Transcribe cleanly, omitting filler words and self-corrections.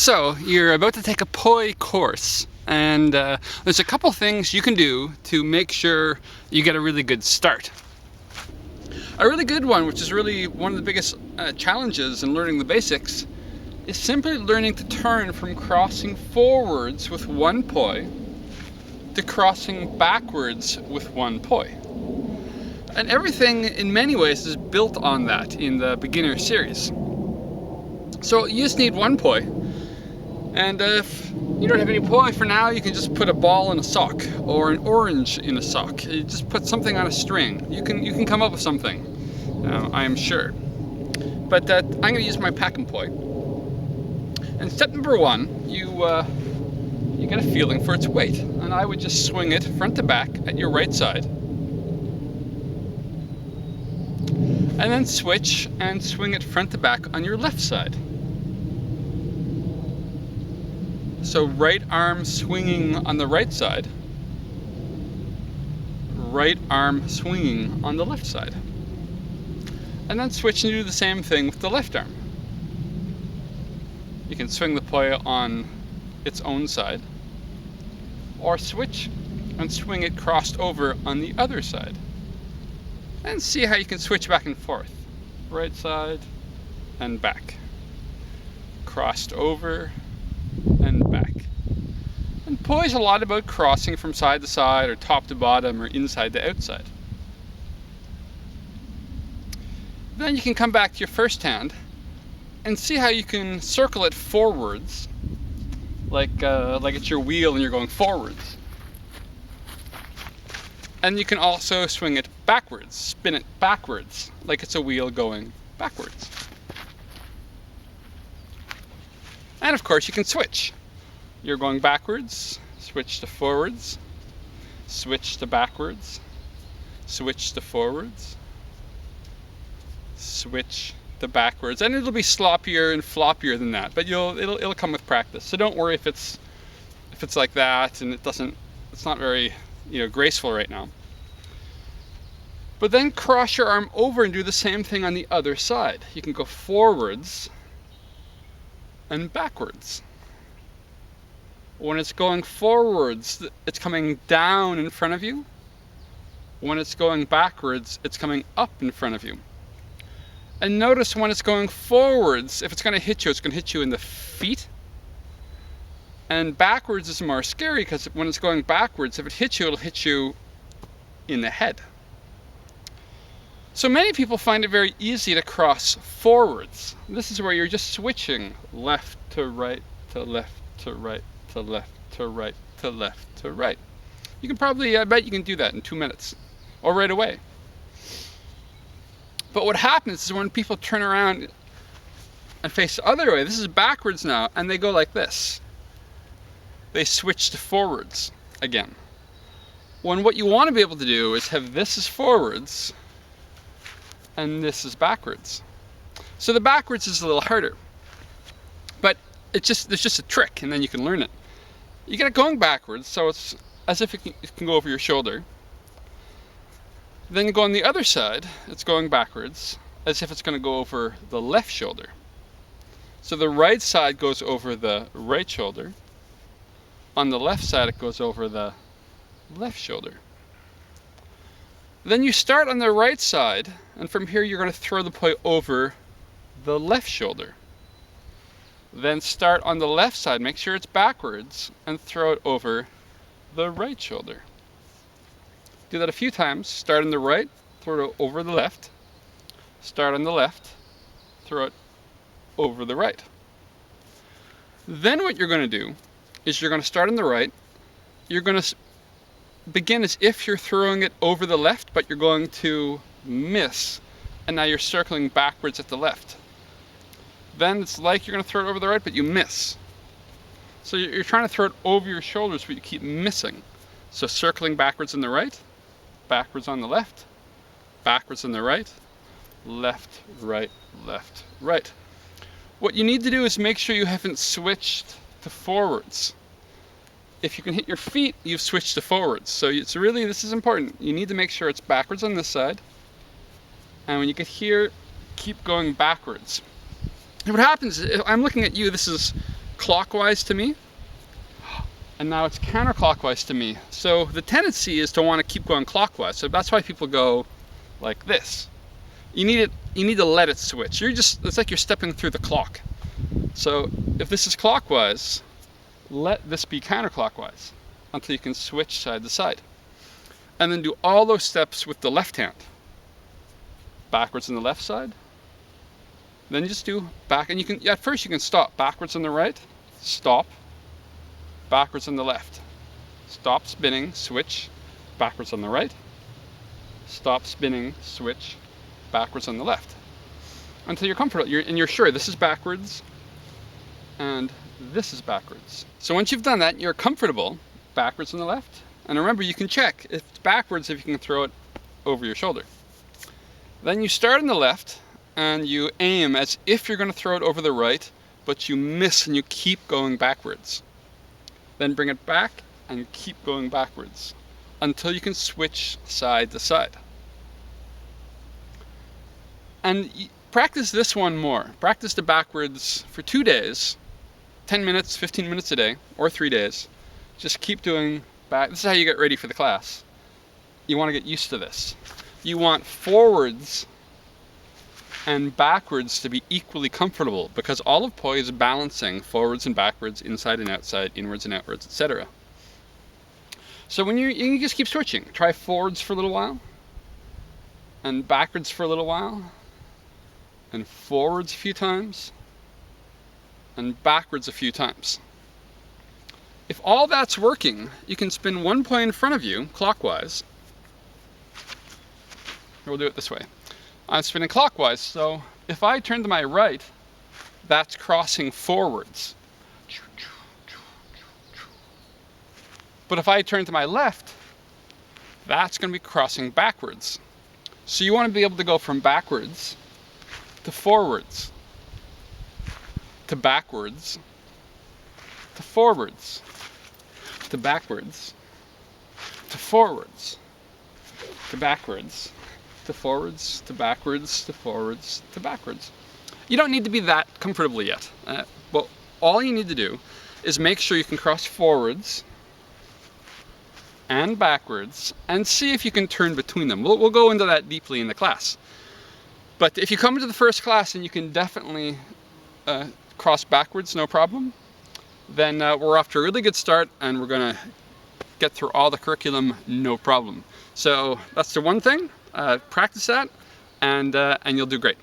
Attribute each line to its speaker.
Speaker 1: So, you're about to take a poi course, and there's a couple things you can do to make sure you get a really good start. A really good one, which is really one of the biggest challenges in learning the basics, is simply learning to turn from crossing forwards with one poi to crossing backwards with one poi. And everything in many ways is built on that in the beginner series. So you just need one poi. And if you don't have any poi for now, you can just put a ball in a sock or an orange in a sock. You just put something on a string. You can come up with something, I am sure. But I'm going to use my Pack-N Poi. And step number one, you get a feeling for its weight. And I would just swing it front to back at your right side. And then switch and swing it front to back on your left side. So right arm swinging on the right side, right arm swinging on the left side. And then switch and do the same thing with the left arm. You can swing the poi on its own side, or switch and swing it crossed over on the other side. And see how you can switch back and forth. Right side and back. Crossed over and back. And poi is a lot about crossing from side to side, or top to bottom, or inside to outside. Then you can come back to your first hand and see how you can circle it forwards, like it's your wheel and you're going forwards. And you can also swing it backwards, spin it backwards, like it's a wheel going backwards. And of course you can switch. You're going backwards, switch to forwards, switch to backwards, switch to forwards, switch to backwards. And it'll be sloppier and floppier than that, but it'll come with practice. So don't worry if it's like that and it's not very graceful right now. But then cross your arm over and do the same thing on the other side. You can go forwards and backwards. When it's going forwards, it's coming down in front of you. When it's going backwards, it's coming up in front of you. And notice when it's going forwards, if it's going to hit you, it's going to hit you in the feet. And backwards is more scary because when it's going backwards, if it hits you, it'll hit you in the head. So many people find it very easy to cross forwards. This is where you're just switching left to right, to left, to right, to left, to right, to left, to right. You can probably, I bet you can do that in 2 minutes, or right away. But what happens is when people turn around and face the other way, this is backwards now, and they go like this. They switch to forwards again. When what you want to be able to do is have this as forwards, and this is backwards. So the backwards is a little harder, but there's just a trick, and then you can learn it. You get it going backwards, so it's as if it can go over your shoulder. Then you go on the other side, it's going backwards, as if it's going to go over the left shoulder. So the right side goes over the right shoulder. On the left side, it goes over the left shoulder. Then you start on the right side, and from here you're going to throw the poi over the left shoulder. Then start on the left side, make sure it's backwards, and throw it over the right shoulder. Do that a few times. Start on the right, throw it over the left. Start on the left, throw it over the right. Then what you're going to do is you're going to start on the right. You're going to begin as if you're throwing it over the left, but you're going to miss. And now you're circling backwards at the left. Then it's like you're going to throw it over the right, but you miss. So you're trying to throw it over your shoulders, but you keep missing. So circling backwards on the right, backwards on the left, backwards on the right, left, right, left, right. What you need to do is make sure you haven't switched to forwards. If you can hit your feet, you've switched to forwards. So this is important. You need to make sure it's backwards on this side. And when you get here, keep going backwards. And what happens is, I'm looking at you, this is clockwise to me, and now it's counterclockwise to me. So the tendency is to want to keep going clockwise. So that's why people go like this. You need to let it switch. It's like you're stepping through the clock. So if this is clockwise, let this be counterclockwise until you can switch side to side. And then do all those steps with the left hand. Backwards on the left side. Then you just do back, and at first you can stop. Backwards on the right, stop. Backwards on the left. Stop spinning, switch, backwards on the right. Stop spinning, switch, backwards on the left. Until you're comfortable, you're sure this is backwards and this is backwards. So once you've done that, you're comfortable, backwards on the left. And remember, you can check if it's backwards if you can throw it over your shoulder. Then you start on the left and you aim as if you're going to throw it over the right, but you miss and you keep going backwards. Then bring it back and keep going backwards until you can switch side to side. And practice this one more. Practice the backwards for 2 days, 10 minutes, 15 minutes a day, or 3 days. Just keep doing back. This is how you get ready for the class. You want to get used to this. You want forwards and backwards to be equally comfortable, because all of poi is balancing forwards and backwards, inside and outside, inwards and outwards, etc. So when you can just keep switching. Try forwards for a little while, and backwards for a little while, and forwards a few times, and backwards a few times. If all that's working, you can spin one poi in front of you, clockwise. We'll do it this way. I'm spinning clockwise, so if I turn to my right, that's crossing forwards. But if I turn to my left, that's going to be crossing backwards. So you want to be able to go from backwards to forwards, to backwards, to forwards, to backwards, to forwards, to backwards, to forwards, to backwards, to forwards, to backwards. You don't need to be that comfortable yet, but all you need to do is make sure you can cross forwards and backwards, and see if you can turn between them. We'll go into that deeply in the class. But if you come into the first class and you can definitely cross backwards, no problem, then we're off to a really good start, and we're going to get through all the curriculum, no problem. So that's the one thing. Practice that, and you'll do great.